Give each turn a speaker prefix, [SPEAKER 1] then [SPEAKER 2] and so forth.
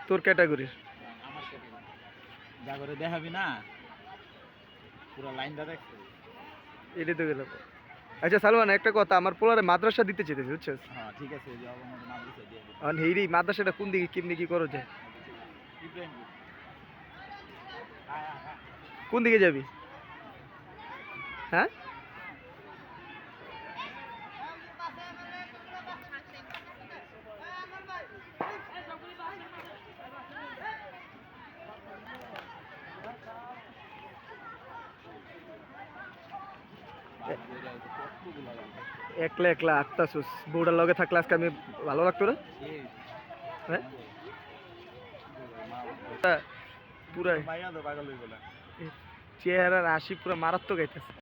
[SPEAKER 1] তোর ক্যাটাগরির
[SPEAKER 2] যা করে দেখাবি না পুরো লাইনটা দেখছো
[SPEAKER 1] এটাই তো গেল। আচ্ছা সালমান একটা কথা, আমার পোলারে মাদ্রাসা দিতে চেয়েছি বুঝছিস।
[SPEAKER 2] হ্যাঁ ঠিক আছে যে আমাদের নাম দিছে দিয়ে দিই
[SPEAKER 1] আর হেইরি মাদ্রাসাটা কোন দিকে কেমনি কি করো যায়,
[SPEAKER 2] ইব্রাহিম
[SPEAKER 1] কোন দিকে যাবি? হ্যাঁ একলা একলা আটটা সুস বউটার লগে থাকলে আজকে আমি ভালো লাগতো না। হ্যাঁ পুরা
[SPEAKER 2] মাইয়া তো পাগল হয়ে গেল
[SPEAKER 1] চেহারার হাসি পুরো মারাত্মক আইতেছে।